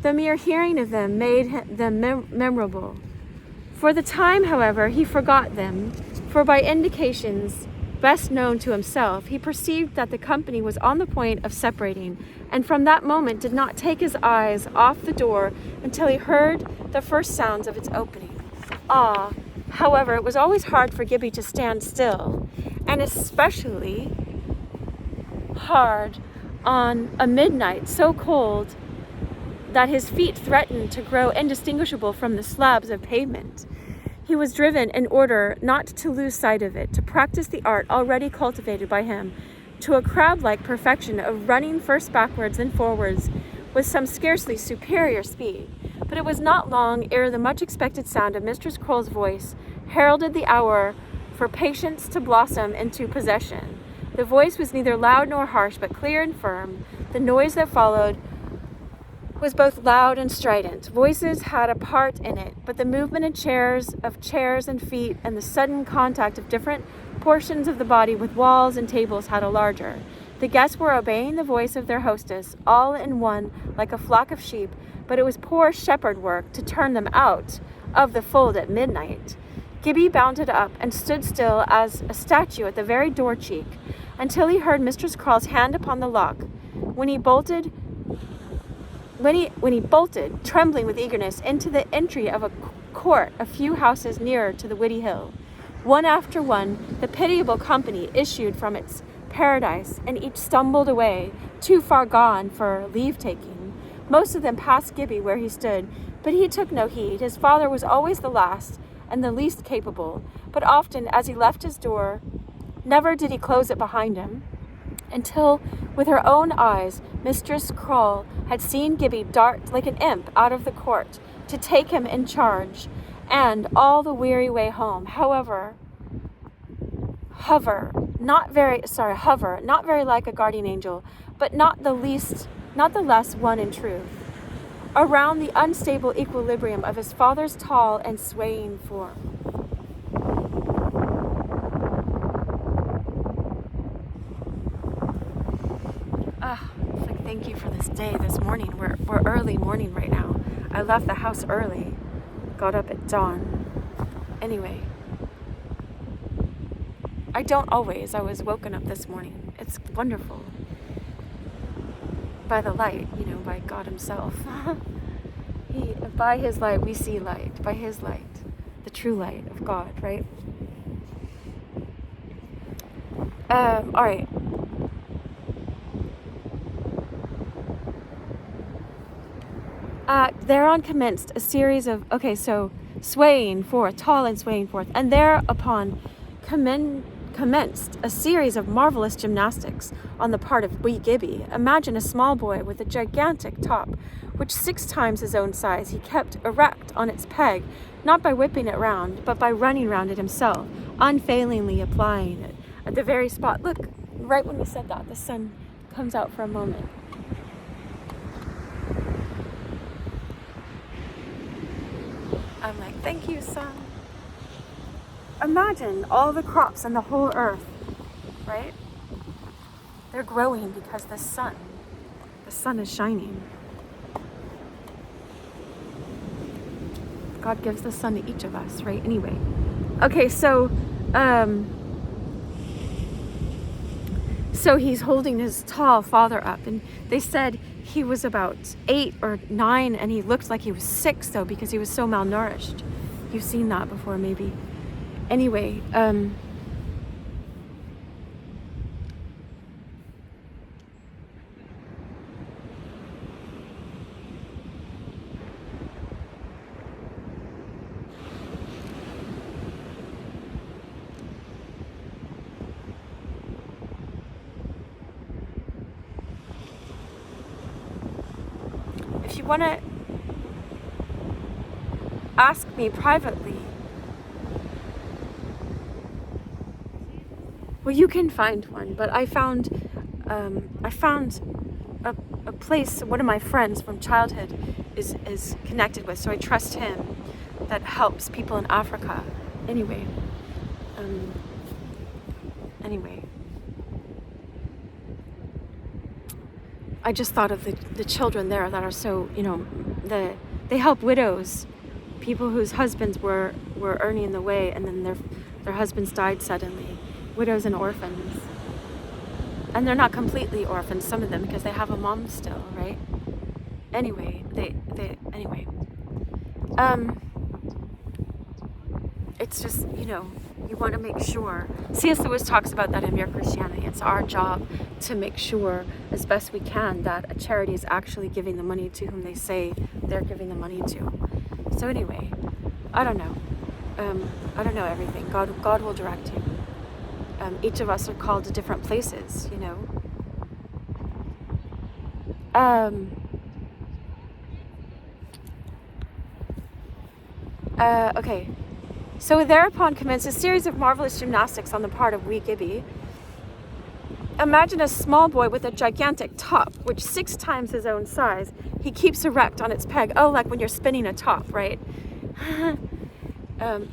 The mere hearing of them made them memorable. For the time, however, he forgot them, for by indications best known to himself, he perceived that the company was on the point of separating, and from that moment did not take his eyes off the door until he heard the first sounds of its opening. However, it was always hard for Gibbie to stand still, and especially hard on a midnight so cold that his feet threatened to grow indistinguishable from the slabs of pavement. He was driven, in order not to lose sight of it, to practice the art already cultivated by him to a crab-like perfection of running first backwards and forwards with some scarcely superior speed. But it was not long ere the much-expected sound of Mistress Croale's voice heralded the hour for patience to blossom into possession. The voice was neither loud nor harsh, but clear and firm. The noise that followed was both loud and strident. Voices had a part in it, but the movement of chairs and feet, and the sudden contact of different portions of the body with walls and tables had a larger. The guests were obeying the voice of their hostess, all in one, like a flock of sheep, but it was poor shepherd work to turn them out of the fold at midnight. Gibbie bounded up and stood still as a statue at the very door cheek, until he heard Mistress Croale's hand upon the lock, when he bolted, trembling with eagerness, into the entry of a court a few houses nearer to the Whitty Hill. One after one, the pitiable company issued from its paradise, and each stumbled away, too far gone for leave-taking. Most of them passed Gibbie where he stood, but he took no heed. His father was always the last and the least capable, but often, as he left his door, never did he close it behind him, until, with her own eyes, Mistress Croale had seen Gibbie dart like an imp out of the court to take him in charge, and all the weary way home, hover, not very like a guardian angel, but not the less one in truth, around the unstable equilibrium of his father's tall and swaying form. It's like, thank you for this day, this morning. We're early morning right now. I left the house early, got up at dawn. Anyway, I don't always. I was woken up this morning. It's wonderful. By the light, by God himself. By his light, we see light. By his light, the true light of God, right? All right. Thereon commenced a series of, swaying forth, tall and swaying forth, and thereupon commenced a series of marvelous gymnastics on the part of wee Gibbie. Imagine a small boy with a gigantic top, which 6 times his own size he kept erect on its peg, not by whipping it round, but by running round it himself, unfailingly applying it at the very spot. Look, right when we said that, the sun comes out for a moment. I'm like, thank you, sun. Imagine all the crops on the whole earth, right? They're growing because the sun is shining. God gives the sun to each of us, right? Anyway. Okay, so he's holding his tall father up, and they said he was about 8 or 9, and he looked like he was 6 though, because he was so malnourished. You've seen that before, maybe. Anyway, if you want to ask me privately, well, you can find one, but I found a place one of my friends from childhood is connected with, so I trust him, that helps people in Africa. Anyway, I just thought of the children there that are so, they help widows, people whose husbands were earning the way, and then their husbands died suddenly. widows and orphans. And they're not completely orphans, some of them, because they have a mom still, right? Anyway, it's just, you want to make sure. C.S. Lewis talks about that in Mere Christianity. It's our job to make sure as best we can that a charity is actually giving the money to whom they say they're giving the money to. So anyway, I don't know. I don't know everything. God will direct you. Each of us are called to different places, Okay. So thereupon commenced a series of marvelous gymnastics on the part of wee Gibbie. Imagine a small boy with a gigantic top, which 6 times his own size, he keeps erect on its peg. Oh, like when you're spinning a top, right?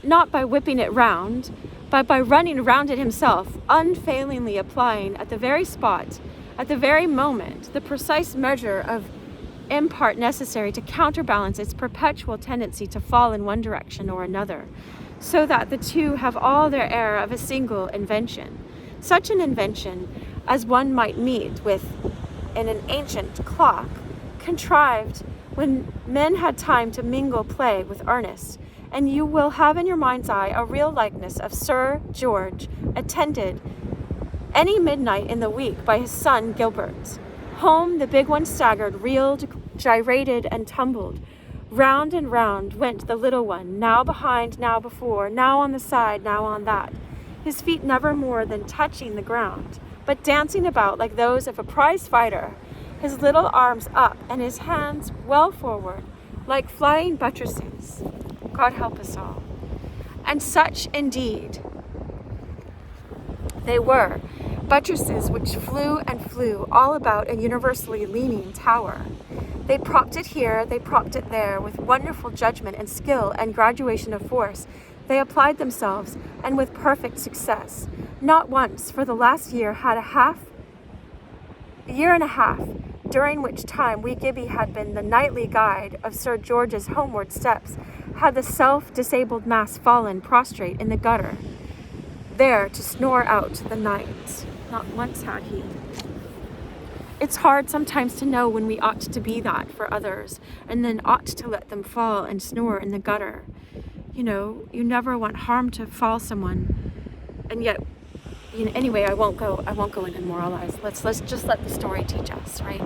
Not by whipping it round, but by running round it himself, unfailingly applying at the very spot, at the very moment, the precise measure of impart necessary to counterbalance its perpetual tendency to fall in one direction or another, so that the two have all their air of a single invention. Such an invention as one might meet with in an ancient clock, contrived when men had time to mingle play with earnest, and you will have in your mind's eye a real likeness of Sir George, attended any midnight in the week by his son Gilbert. Home the big one staggered, reeled, gyrated, and tumbled. Round and round went the little one, now behind, now before, now on the side, now on that, his feet never more than touching the ground, but dancing about like those of a prize fighter, his little arms up and his hands well forward, like flying buttresses. God help us all. And such indeed they were, buttresses which flew and flew all about a universally leaning tower. They propped it here, they propped it there, with wonderful judgment and skill and graduation of force. They applied themselves, and with perfect success. Not once, for the last year, had a year and a half, during which time wee Gibbie had been the nightly guide of Sir George's homeward steps, had the self-disabled mass fallen prostrate in the gutter, there to snore out the night. Not once had he. It's hard sometimes to know when we ought to be that for others, and then ought to let them fall and snore in the gutter. You never want harm to fall someone, and yet, anyway, I won't go in and moralize. Let's just let the story teach us, right?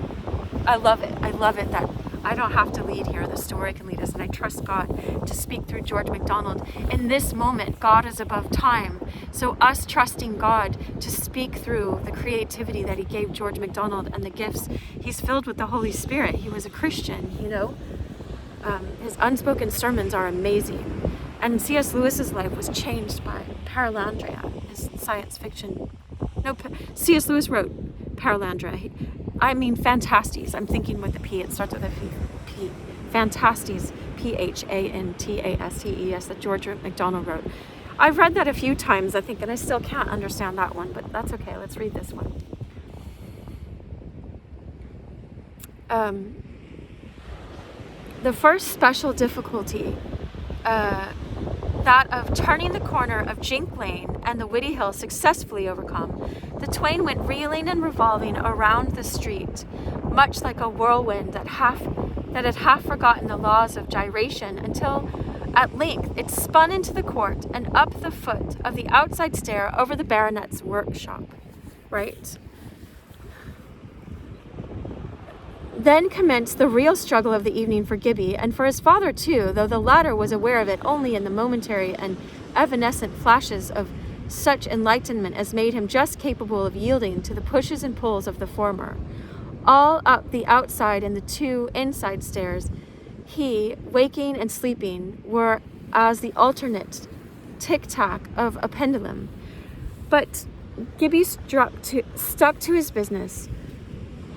I love it that I don't have to lead here. The story can lead us, and I trust God to speak through George MacDonald. In this moment, God is above time. So us trusting God to speak through the creativity that he gave George MacDonald and the gifts. He's filled with the Holy Spirit. He was a Christian, His unspoken sermons are amazing. And C.S. Lewis's life was changed by Paralandria, his science fiction. C.S. Lewis wrote Paralandria. Fantasties. I'm thinking with the P. It starts with a P. Fantasties, Phantastes, that George MacDonald wrote. I've read that a few times, I think, and I still can't understand that one, but that's okay. Let's read this one. The first special difficulty, that of turning the corner of Jink Lane and the Whitty Hill successfully overcome, the twain went reeling and revolving around the street, much like a whirlwind that had half forgotten the laws of gyration, until at length it spun into the court and up the foot of the outside stair over the baronet's workshop. Right. Then commenced the real struggle of the evening for Gibbie, and for his father too, though the latter was aware of it only in the momentary and evanescent flashes of such enlightenment as made him just capable of yielding to the pushes and pulls of the former. All up the outside and the 2 inside stairs, he, waking and sleeping, were as the alternate tick-tack of a pendulum. But Gibbie stuck to his business,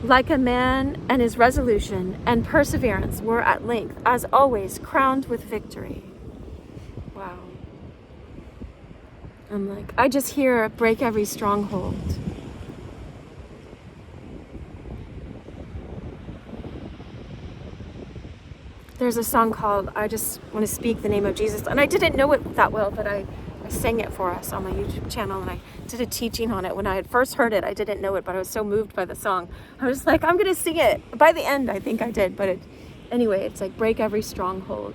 like a man, and his resolution and perseverance were at length, as always, crowned with victory. Wow. I just hear break every stronghold. There's a song called I Just Want to Speak the Name of Jesus, and I didn't know it that well, but I I sang it for us on my YouTube channel, and I did a teaching on it. When I had first heard it, I didn't know it, but I was so moved by the song. I was like, I'm going to sing it. By the end, I think I did. But anyway, it's like, break every stronghold.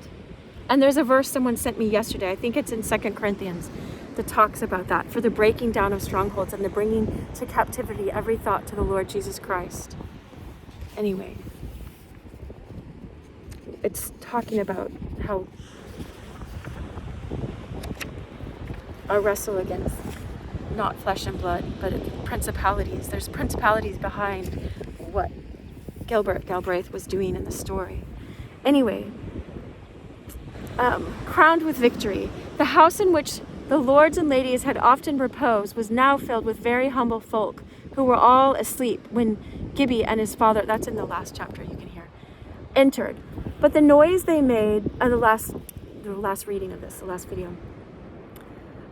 And there's a verse someone sent me yesterday. I think it's in 2 Corinthians that talks about that, for the breaking down of strongholds and the bringing to captivity every thought to the Lord Jesus Christ. Anyway, it's talking about how I wrestle against not flesh and blood, but principalities. There's principalities behind what Gilbert Galbraith was doing in the story. Anyway, crowned with victory, the house in which the lords and ladies had often reposed was now filled with very humble folk who were all asleep when Gibbie and his father, that's in the last chapter, you can hear, entered. But the noise they made, the last reading of this, the last video,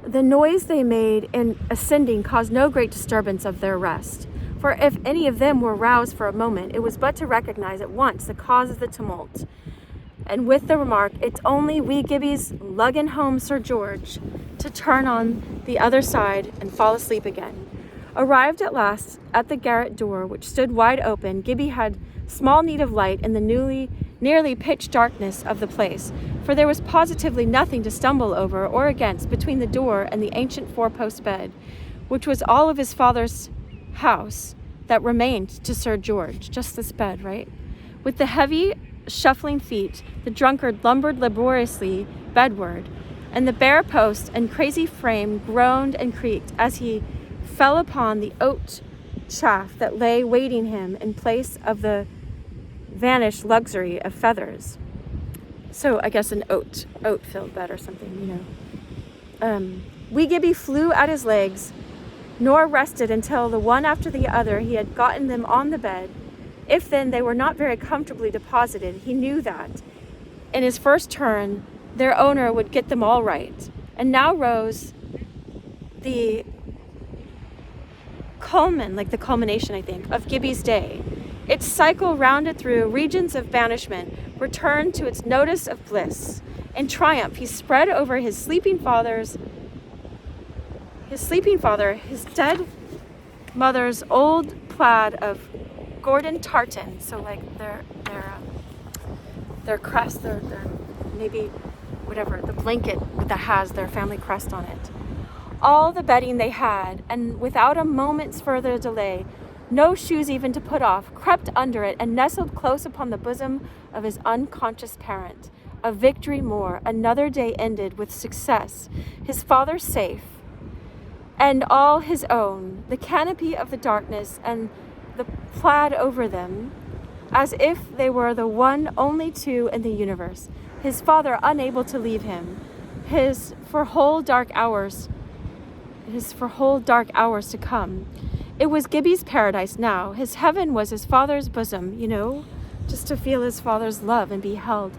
the noise they made in ascending caused no great disturbance of their rest. For if any of them were roused for a moment, it was but to recognize at once the cause of the tumult. And with the remark, it's only wee Gibbie's lugging home Sir George, to turn on the other side and fall asleep again. Arrived at last at the garret door, which stood wide open, Gibbie had small need of light in the nearly pitch darkness of the place, for there was positively nothing to stumble over or against between the door and the ancient four-post bed, which was all of his father's house that remained to Sir George. Just this bed, right? With the heavy, shuffling feet, the drunkard lumbered laboriously bedward, and the bare post and crazy frame groaned and creaked as he fell upon the oat chaff that lay waiting him in place of the vanished luxury of feathers. So I guess an oat-filled bed or something, Wee Gibbie flew at his legs, nor rested until the one after the other he had gotten them on the bed. If then they were not very comfortably deposited, he knew that in his first turn their owner would get them all right. And now rose the culmination, I think, of Gibbie's day. Its cycle rounded through regions of banishment, returned to its notice of bliss. In triumph, he spread over his sleeping father, his dead mother's old plaid of Gordon tartan, so like their crest, their maybe whatever, the blanket that has their family crest on it. All the bedding they had, and without a moment's further delay, no shoes even to put off, crept under it and nestled close upon the bosom of his unconscious parent. A victory more, another day ended with success, his father safe, and all his own, the canopy of the darkness and the plaid over them, as if they were the one only two in the universe, his father unable to leave him, his for whole dark hours to come. It was Gibbie's paradise now. His heaven was his father's bosom, just to feel his father's love and be held,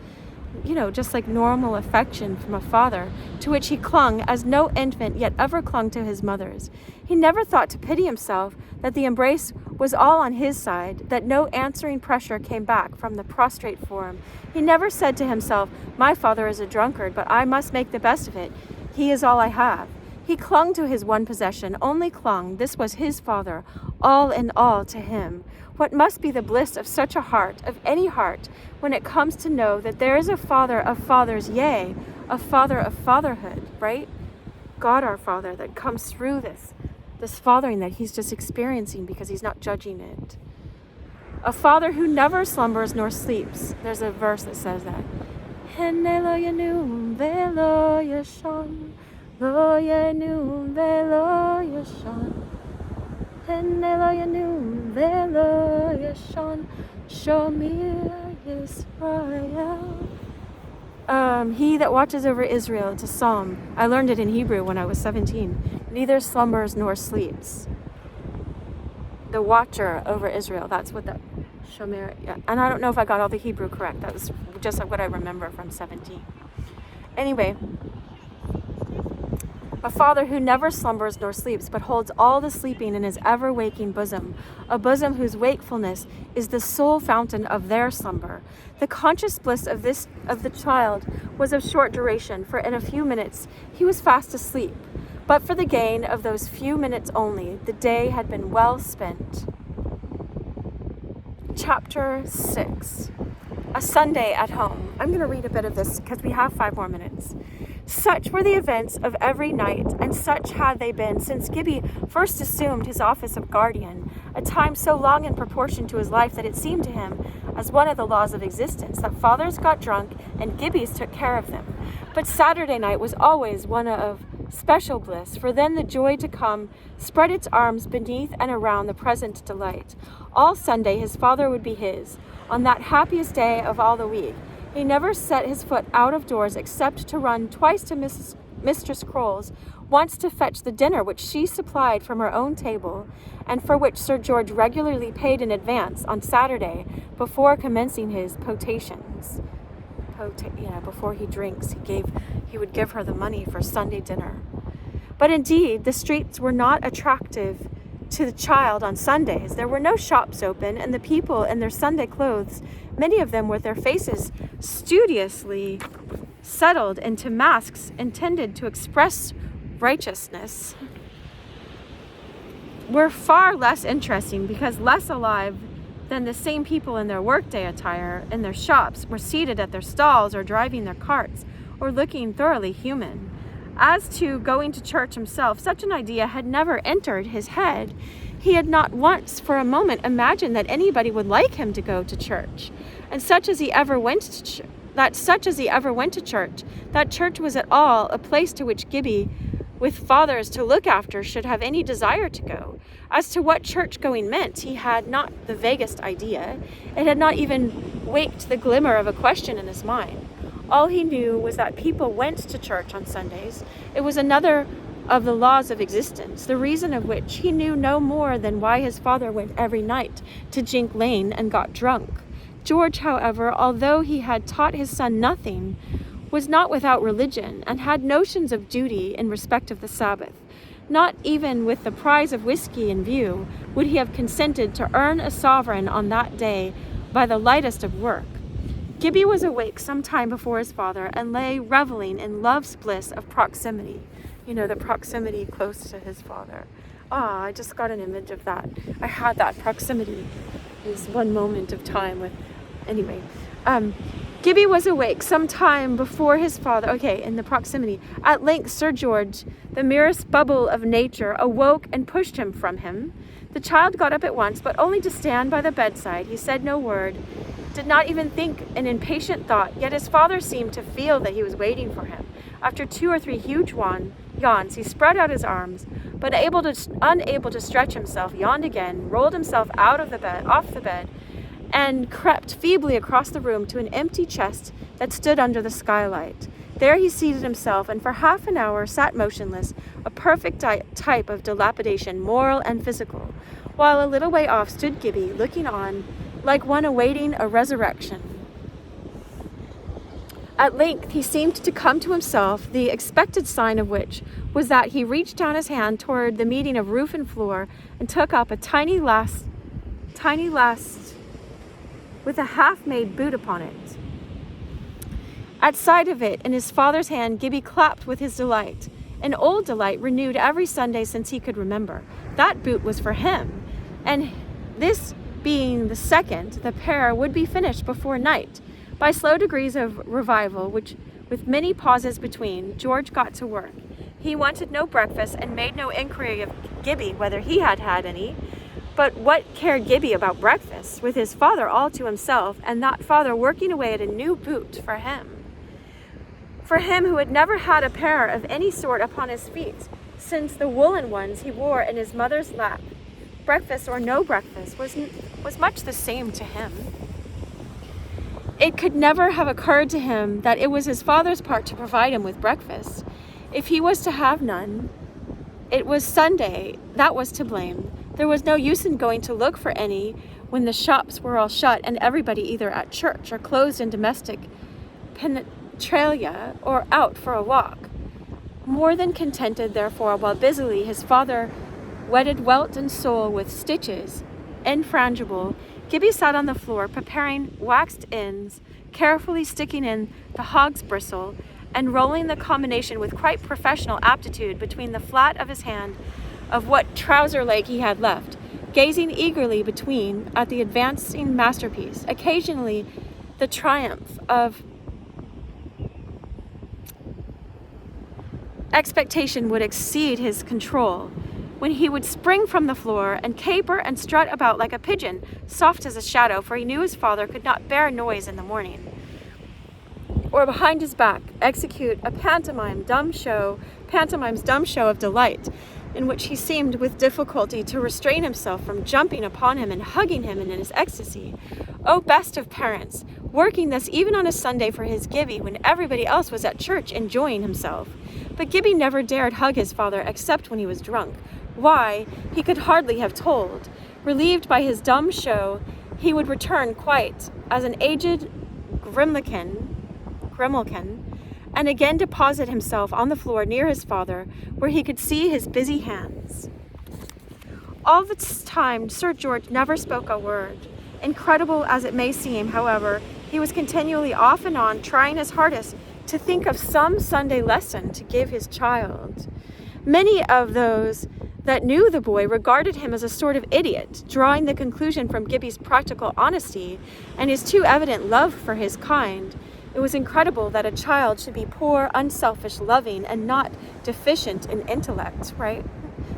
just like normal affection from a father, to which he clung as no infant yet ever clung to his mother's. He never thought to pity himself that the embrace was all on his side, that no answering pressure came back from the prostrate form. He never said to himself, my father is a drunkard, but I must make the best of it. He is all I have. He clung to his one possession, only clung. This was his father, all in all to him. What must be the bliss of such a heart, of any heart, when it comes to know that there is a Father of fathers, yea, a Father of fatherhood, right? God our Father that comes through this fathering that he's just experiencing because he's not judging it. A Father who never slumbers nor sleeps. There's a verse that says that. Lo yenum velo yeshon, henelo yenum velo yeshon, shomir Yisrael. He that watches over Israel, it's a psalm. I learned it in Hebrew when I was 17. Neither slumbers nor sleeps. The watcher over Israel, that's what that shomir, yeah. And I don't know if I got all the Hebrew correct. That was just what I remember from 17. Anyway, a Father who never slumbers nor sleeps, but holds all the sleeping in his ever-waking bosom, a bosom whose wakefulness is the sole fountain of their slumber. The conscious bliss of the child was of short duration, for in a few minutes he was fast asleep. But for the gain of those few minutes only, the day had been well spent. Chapter 6. A Sunday at Home. I'm going to read a bit of this because we have 5 more minutes. Such were the events of every night, and such had they been since Gibbie first assumed his office of guardian, a time so long in proportion to his life that it seemed to him, as one of the laws of existence, that fathers got drunk and Gibbies took care of them. But Saturday night was always one of special bliss, for then the joy to come spread its arms beneath and around the present delight. All Sunday his father would be his, on that happiest day of all the week. He never set his foot out of doors except to run twice to Mistress Kroll's, once to fetch the dinner which she supplied from her own table, and for which Sir George regularly paid in advance on Saturday before commencing his potations. Before he drinks, he would give her the money for Sunday dinner. But indeed, the streets were not attractive to the child on Sundays. There were no shops open, and the people in their Sunday clothes, many of them with their faces studiously settled into masks intended to express righteousness, were far less interesting, because less alive than the same people in their workday attire in their shops were seated at their stalls or driving their carts or looking thoroughly human. As to going to church himself, such an idea had never entered his head. He had not once for a moment imagined that anybody would like him to go to church. And such as he ever went to church, that church was at all a place to which Gibbie, with fathers to look after, should have any desire to go. As to what church-going meant, he had not the vaguest idea. It had not even waked the glimmer of a question in his mind. All he knew was that people went to church on Sundays. It was another of the laws of existence, the reason of which he knew no more than why his father went every night to Jink Lane and got drunk. George, however, although he had taught his son nothing, was not without religion, and had notions of duty in respect of the Sabbath. Not even with the prize of whiskey in view would he have consented to earn a sovereign on that day by the lightest of work. Gibbie was awake some time before his father, and lay reveling in love's bliss of proximity. The proximity close to his father. I just got an image of that. I had that proximity. Is one moment of time with... Anyway. Gibbie was awake some time before his father. In the proximity. At length Sir George, the merest bubble of nature, awoke and pushed him from him. The child got up at once, but only to stand by the bedside. He said no word, did not even think an impatient thought, yet his father seemed to feel that he was waiting for him. After 2 or 3 huge yawns, he spread out his arms, but unable to stretch himself, yawned again, rolled himself off the bed, and crept feebly across the room to an empty chest that stood under the skylight. There he seated himself, and for half an hour sat motionless, a perfect type of dilapidation, moral and physical, while a little way off stood Gibbie, looking on, like one awaiting a resurrection. At length he seemed to come to himself, the expected sign of which was that he reached down his hand toward the meeting of roof and floor, and took up a tiny last with a half-made boot upon it. At sight of it in his father's hand, Gibbie clapped with his delight, an old delight renewed every Sunday since he could remember. That boot was for him, and this being the second, the pair would be finished before night. By slow degrees of revival, which with many pauses between, George got to work. He wanted no breakfast, and made no inquiry of Gibbie whether he had had any. But what cared Gibbie about breakfast, with his father all to himself, and that father working away at a new boot for him? For him who had never had a pair of any sort upon his feet since the woolen ones he wore in his mother's lap. Breakfast or no breakfast was much the same to him. It could never have occurred to him that it was his father's part to provide him with breakfast. If he was to have none, it was Sunday that was to blame. There was no use in going to look for any when the shops were all shut and everybody either at church or closed in domestic penetralia or out for a walk. More than contented, therefore, while busily his father wetted welt and sole with stitches, infrangible, Gibbie sat on the floor preparing waxed ends, carefully sticking in the hog's bristle, and rolling the combination with quite professional aptitude between the flat of his hand of what trouser leg he had left, gazing eagerly between at the advancing masterpiece. Occasionally the triumph of expectation would exceed his control, when he would spring from the floor and caper and strut about like a pigeon, soft as a shadow, for he knew his father could not bear noise in the morning, or behind his back execute a pantomime's dumb show of delight, in which he seemed with difficulty to restrain himself from jumping upon him and hugging him in his ecstasy. O best of parents, working thus even on a Sunday for his Gibbie, when everybody else was at church enjoying himself. But Gibbie never dared hug his father except when he was drunk. Why, he could hardly have told. Relieved by his dumb show, he would return quite as an aged grimalkin, and again deposit himself on the floor near his father, where he could see his busy hands. All this time, Sir George never spoke a word. Incredible as it may seem, however, he was continually off and on trying his hardest to think of some Sunday lesson to give his child. Many of those that knew the boy regarded him as a sort of idiot, drawing the conclusion from Gibbie's practical honesty and his too evident love for his kind. It was incredible that a child should be poor, unselfish, loving, and not deficient in intellect, right?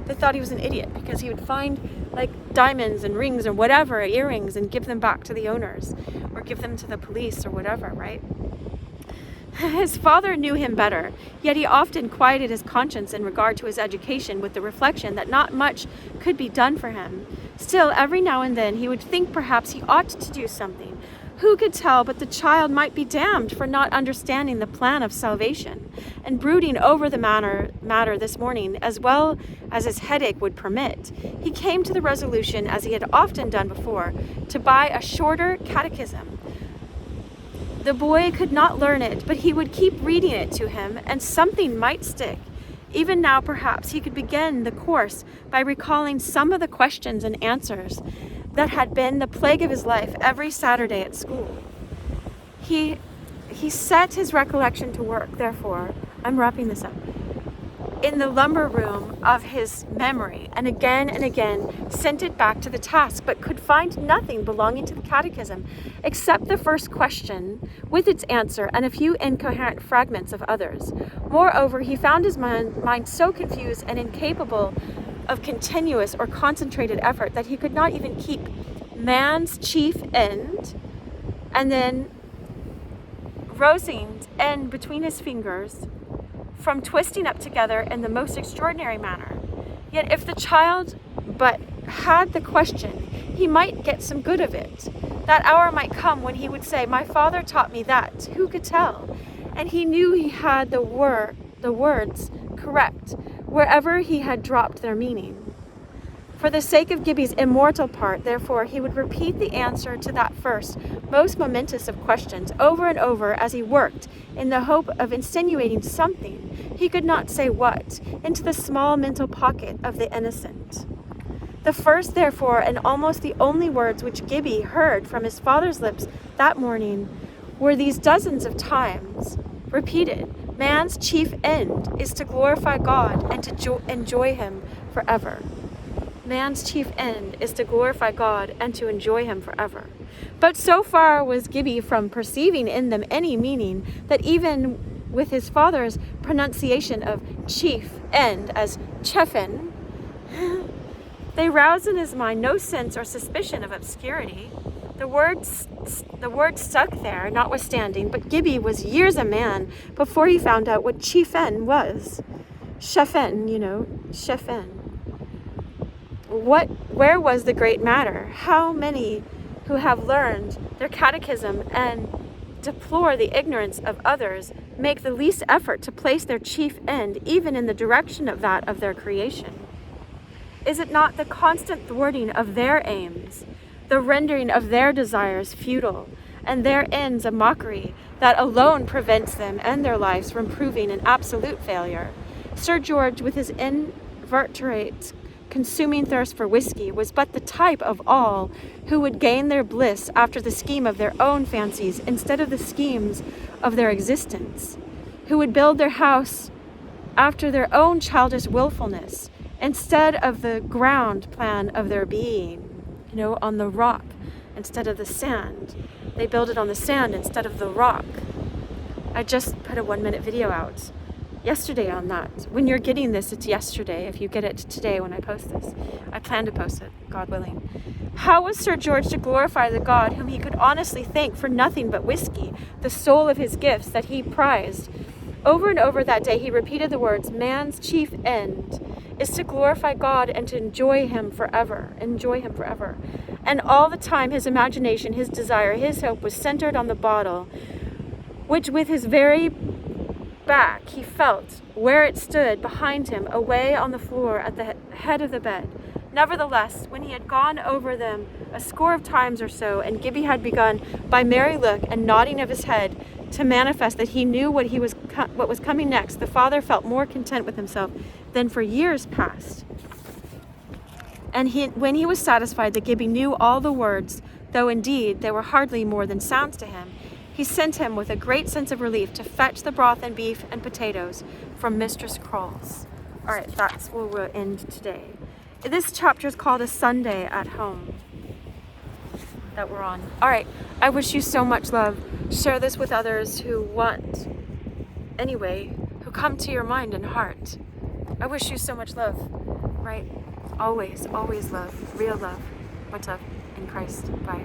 They thought he was an idiot because he would find like diamonds and rings or whatever, earrings, and give them back to the owners or give them to the police or whatever, right? His father knew him better, yet he often quieted his conscience in regard to his education with the reflection that not much could be done for him. Still, every now and then he would think perhaps he ought to do something. Who could tell but the child might be damned for not understanding the plan of salvation? And brooding over the matter this morning, as well as his headache would permit, he came to the resolution, as he had often done before, to buy a shorter catechism. The boy could not learn it, but he would keep reading it to him, and something might stick. Even now, perhaps, he could begin the course by recalling some of the questions and answers that had been the plague of his life every Saturday at school. He set his recollection to work, therefore, I'm wrapping this up, in the lumber room of his memory, and again sent it back to the task, but could find nothing belonging to the catechism except the first question with its answer and a few incoherent fragments of others. Moreover, he found his mind so confused and incapable of continuous or concentrated effort that he could not even keep man's chief end and then Rosing's end between his fingers from twisting up together in the most extraordinary manner. Yet if the child but had the question, he might get some good of it. That hour might come when he would say, "My father taught me that." Who could tell? And he knew he had the words correct wherever he had dropped their meaning. For the sake of Gibbie's immortal part, therefore, he would repeat the answer to that first, most momentous of questions over and over as he worked, in the hope of insinuating something, he could not say what, into the small mental pocket of the innocent. The first, therefore, and almost the only words which Gibbie heard from his father's lips that morning were these dozens of times repeated: man's chief end is to glorify God and to enjoy him forever. Man's chief end is to glorify God and to enjoy him forever. But so far was Gibbie from perceiving in them any meaning that even with his father's pronunciation of chief end as chefen, they roused in his mind no sense or suspicion of obscurity. The word stuck there, notwithstanding, but Gibbie was years a man before he found out what chief end was. Chefen, chefen. Where was the great matter? How many who have learned their catechism and deplore the ignorance of others make the least effort to place their chief end even in the direction of that of their creation? Is it not the constant thwarting of their aims, the rendering of their desires futile, and their ends a mockery, that alone prevents them and their lives from proving an absolute failure? Sir George, with his invertebrate consuming thirst for whiskey, was but the type of all who would gain their bliss after the scheme of their own fancies instead of the schemes of their existence, who would build their house after their own childish willfulness instead of the ground plan of their being, on the rock instead of the sand. They build it on the sand instead of the rock. I just put a 1-minute video out yesterday on that. When you're getting this, it's yesterday. If you get it today when I post this, I plan to post it, God willing. How was Sir George to glorify the God whom he could honestly thank for nothing but whiskey, the soul of his gifts that he prized? Over and over that day he repeated the words, man's chief end is to glorify God and to enjoy him forever. And all the time his imagination, his desire, his hope was centered on the bottle, which with his very back he felt where it stood behind him, away on the floor at the head of the bed. Nevertheless, when he had gone over them a score of times or so, and Gibbie had begun by merry look and nodding of his head to manifest that he knew what was coming next, the father felt more content with himself than for years past. And when he was satisfied that Gibbie knew all the words, though indeed they were hardly more than sounds to him, he sent him with a great sense of relief to fetch the broth and beef and potatoes from Mistress Croll's. All right, that's where we'll end today. This chapter is called A Sunday at Home that we're on. All right, I wish you so much love. Share this with others who who come to your mind and heart. I wish you so much love, right? Always, always love, real love, much love in Christ. Bye.